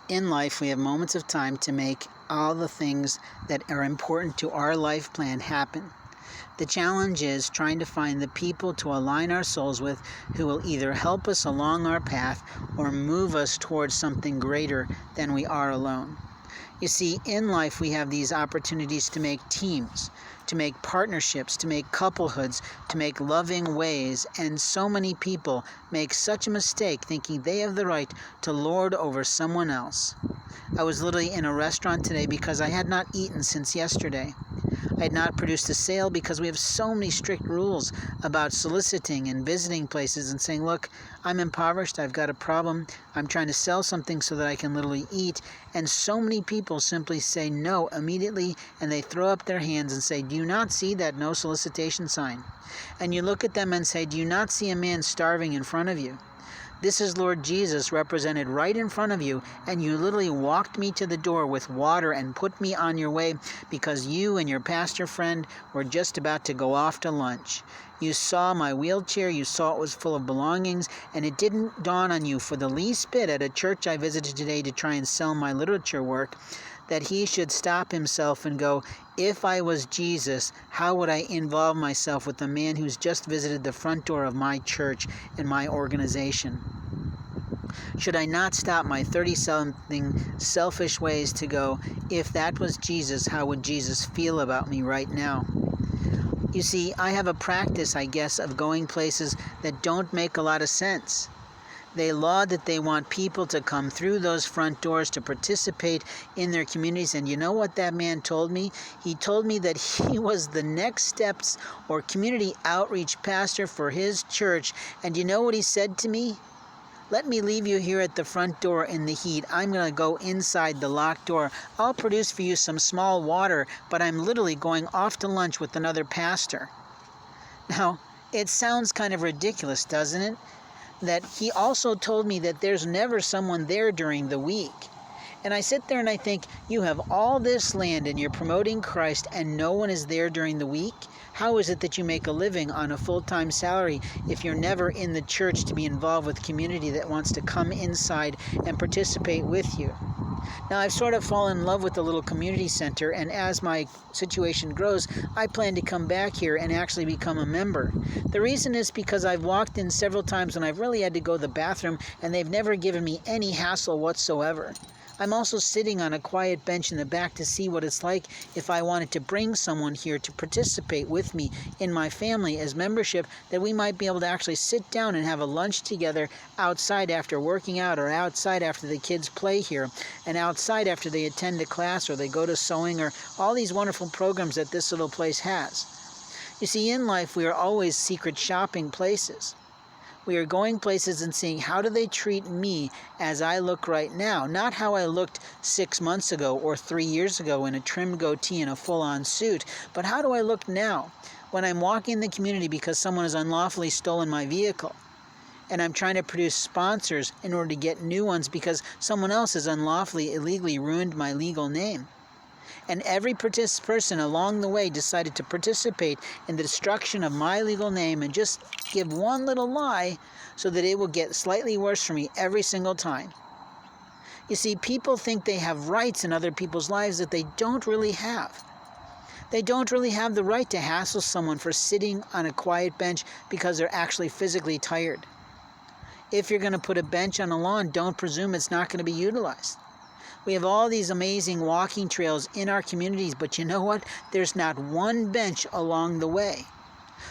In life, we have moments of time to make all the things that are important to our life plan happen. The challenge is trying to find the people to align our souls with who will either help us along our path or move us towards something greater than we are alone. You see, in life, we have these opportunities to make teams, to make partnerships, to make couplehoods, to make loving ways, and so many people make such a mistake thinking they have the right to lord over someone else. I was literally in a restaurant today because I had not eaten since yesterday. I had not produced a sale because we have so many strict rules about soliciting and visiting places and saying, look, I'm impoverished, I've got a problem, I'm trying to sell something so that I can literally eat. And so many people simply say no immediately, and they throw up their hands and say, do you not see that no solicitation sign? And you look at them and say, do you not see a man starving in front of you? This is Lord Jesus represented right in front of you, and you literally walked me to the door with water and put me on your way because you and your pastor friend were just about to go off to lunch. You saw my wheelchair, you saw it was full of belongings, and it didn't dawn on you for the least bit at a church I visited today to try and sell my literature work that he should stop himself and go, if I was Jesus, how would I involve myself with the man who's just visited the front door of my church and my organization? Should I not stop my 30-something selfish ways to go, if that was Jesus, how would Jesus feel about me right now? You see, I have a practice, I guess, of going places that don't make a lot of sense. They laud that they want people to come through those front doors to participate in their communities. And you know what that man told me? He told me that he was the next steps or community outreach pastor for his church. And you know what he said to me? Let me leave you here at the front door in the heat. I'm going to go inside the locked door. I'll produce for you some small water, but I'm literally going off to lunch with another pastor. Now, it sounds kind of ridiculous, doesn't it? That he also told me that there's never someone there during the week. And I sit there and I think, you have all this land and you're promoting Christ and no one is there during the week? How is it that you make a living on a full-time salary if you're never in the church to be involved with community that wants to come inside and participate with you? Now, I've sort of fallen in love with the little community center, and as my situation grows, I plan to come back here and actually become a member. The reason is because I've walked in several times when I've really had to go to the bathroom, and they've never given me any hassle whatsoever. I'm also sitting on a quiet bench in the back to see what it's like if I wanted to bring someone here to participate with me in my family as membership, that we might be able to actually sit down and have a lunch together outside after working out, or outside after the kids play here, and outside after they attend a class or they go to sewing, or all these wonderful programs that this little place has. You see, in life we are always secret shopping places. We are going places and seeing how do they treat me as I look right now, not how I looked 6 months ago or 3 years ago in a trimmed goatee and a full-on suit, but how do I look now when I'm walking in the community because someone has unlawfully stolen my vehicle, and I'm trying to produce sponsors in order to get new ones because someone else has unlawfully, illegally ruined my legal name. And every person along the way decided to participate in the destruction of my legal name and just give one little lie so that it will get slightly worse for me every single time. You see, people think they have rights in other people's lives that they don't really have. They don't really have the right to hassle someone for sitting on a quiet bench because they're actually physically tired. If you're going to put a bench on a lawn, don't presume it's not going to be utilized. We have all these amazing walking trails in our communities, but you know what? There's not one bench along the way.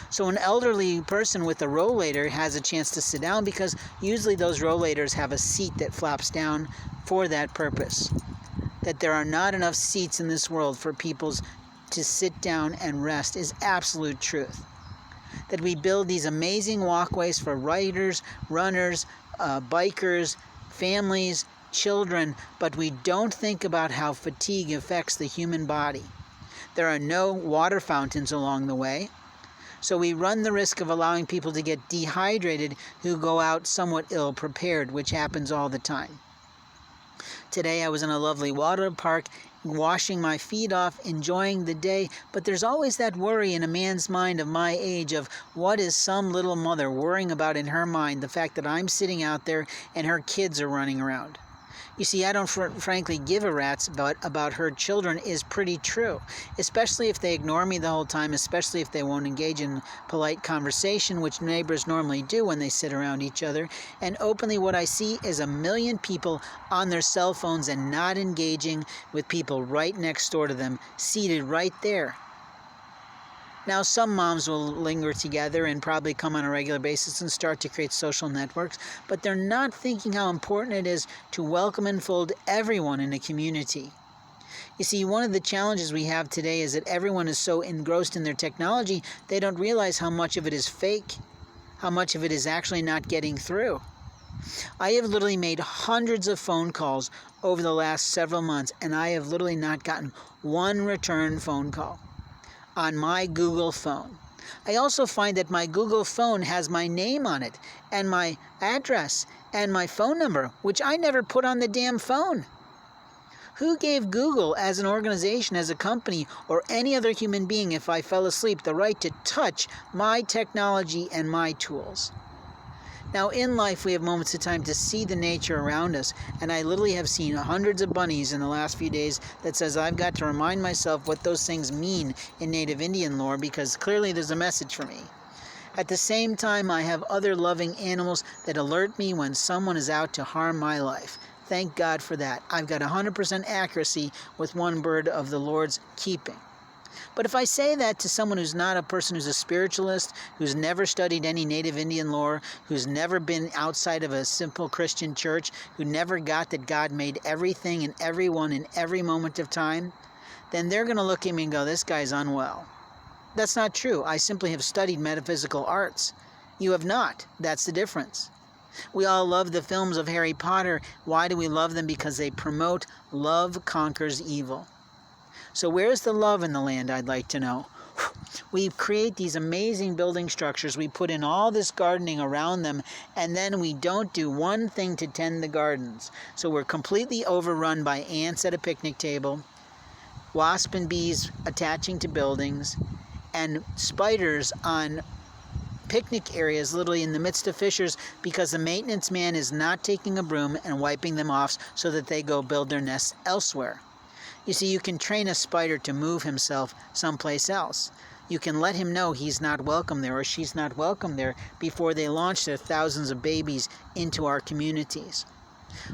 So an elderly person with a rollator has a chance to sit down because usually those rollators have a seat that flaps down for that purpose. That there are not enough seats in this world for people to sit down and rest is absolute truth. That we build these amazing walkways for riders, runners, bikers, families, children, but we don't think about how fatigue affects the human body. There are no water fountains along the way, so we run the risk of allowing people to get dehydrated who go out somewhat ill-prepared, which happens all the time. Today I was in a lovely water park, washing my feet off, enjoying the day, but there's always that worry in a man's mind of my age of what is some little mother worrying about in her mind, the fact that I'm sitting out there and her kids are running around. You see, I don't frankly give a rat's about her children is pretty true, especially if they ignore me the whole time, especially if they won't engage in polite conversation, which neighbors normally do when they sit around each other. And openly what I see is a million people on their cell phones and not engaging with people right next door to them, seated right there. Now, some moms will linger together and probably come on a regular basis and start to create social networks, but they're not thinking how important it is to welcome and fold everyone in a community. You see, one of the challenges we have today is that everyone is so engrossed in their technology, they don't realize how much of it is fake, how much of it is actually not getting through. I have literally made hundreds of phone calls over the last several months, and I have literally not gotten one return phone call on my Google phone. I also find that my Google phone has my name on it, and my address, and my phone number, which I never put on the damn phone. Who gave Google as an organization, as a company, or any other human being, if I fell asleep, the right to touch my technology and my tools? Now, in life, we have moments of time to see the nature around us, and I literally have seen hundreds of bunnies in the last few days that says I've got to remind myself what those things mean in Native Indian lore, because clearly there's a message for me. At the same time, I have other loving animals that alert me when someone is out to harm my life. Thank God for that. I've got 100% accuracy with one bird of the Lord's keeping. But if I say that to someone who's not a person who's a spiritualist, who's never studied any Native Indian lore, who's never been outside of a simple Christian church, who never got that God made everything and everyone in every moment of time, then they're going to look at me and go, this guy's unwell. That's not true. I simply have studied metaphysical arts. You have not. That's the difference. We all love the films of Harry Potter. Why do we love them? Because they promote love conquers evil. So where's the love in the land, I'd like to know? We create these amazing building structures. We put in all this gardening around them, and then we don't do one thing to tend the gardens. So we're completely overrun by ants at a picnic table, wasp and bees attaching to buildings, and spiders on picnic areas literally in the midst of fissures because the maintenance man is not taking a broom and wiping them off so that they go build their nests elsewhere. You see, you can train a spider to move himself someplace else. You can let him know he's not welcome there or she's not welcome there before they launch their thousands of babies into our communities.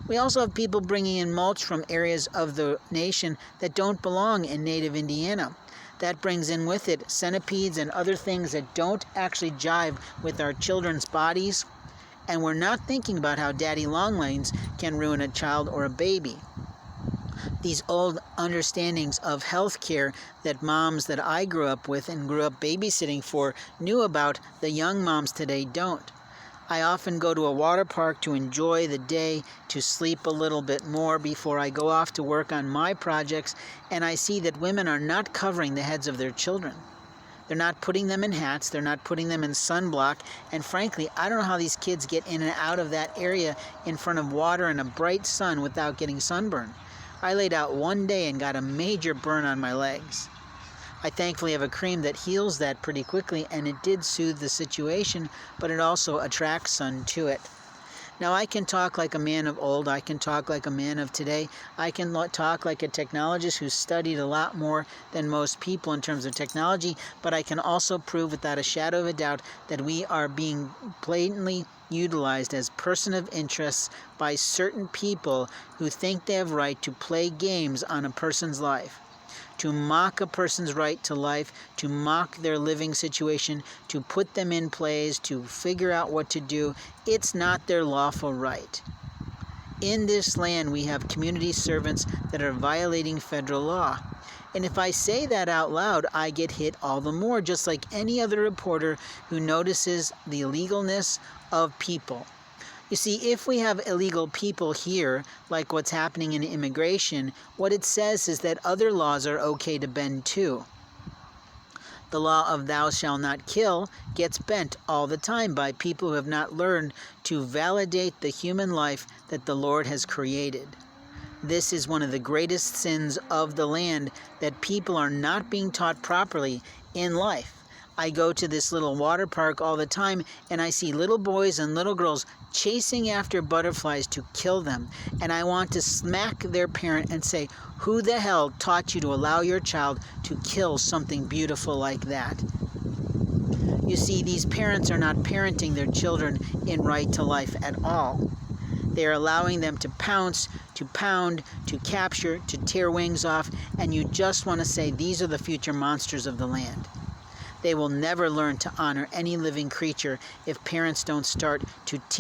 We also have people bringing in mulch from areas of the nation that don't belong in native Indiana. That brings in with it centipedes and other things that don't actually jive with our children's bodies. And we're not thinking about how daddy longlegs can ruin a child or a baby. These old understandings of health care that moms that I grew up with and grew up babysitting for knew about, the young moms today don't. I often go to a water park to enjoy the day, to sleep a little bit more before I go off to work on my projects, and I see that women are not covering the heads of their children. They're not putting them in hats, they're not putting them in sunblock, and frankly, I don't know how these kids get in and out of that area in front of water and a bright sun without getting sunburned. I laid out one day and got a major burn on my legs. I thankfully have a cream that heals that pretty quickly, and it did soothe the situation, but it also attracts sun to it. Now, I can talk like a man of old. I can talk like a man of today. I can talk like a technologist who's studied a lot more than most people in terms of technology, but I can also prove without a shadow of a doubt that we are being blatantly utilized as person of interest by certain people who think they have right to play games on a person's life, to mock a person's right to life, to mock their living situation, to put them in plays, to figure out what to do. It's not their lawful right. In this land, we have community servants that are violating federal law. And if I say that out loud, I get hit all the more, just like any other reporter who notices the illegalness of people. You see, if we have illegal people here, like what's happening in immigration, what it says is that other laws are okay to bend too. The law of thou shalt not kill gets bent all the time by people who have not learned to validate the human life that the Lord has created. This is one of the greatest sins of the land, that people are not being taught properly in life. I go to this little water park all the time, and I see little boys and little girls chasing after butterflies to kill them, and I want to smack their parent and say, who the hell taught you to allow your child to kill something beautiful like that? You see, these parents are not parenting their children in right to life at all. They are allowing them to pounce, to pound, to capture, to tear wings off, and you just want to say these are the future monsters of the land. They will never learn to honor any living creature if parents don't start to teach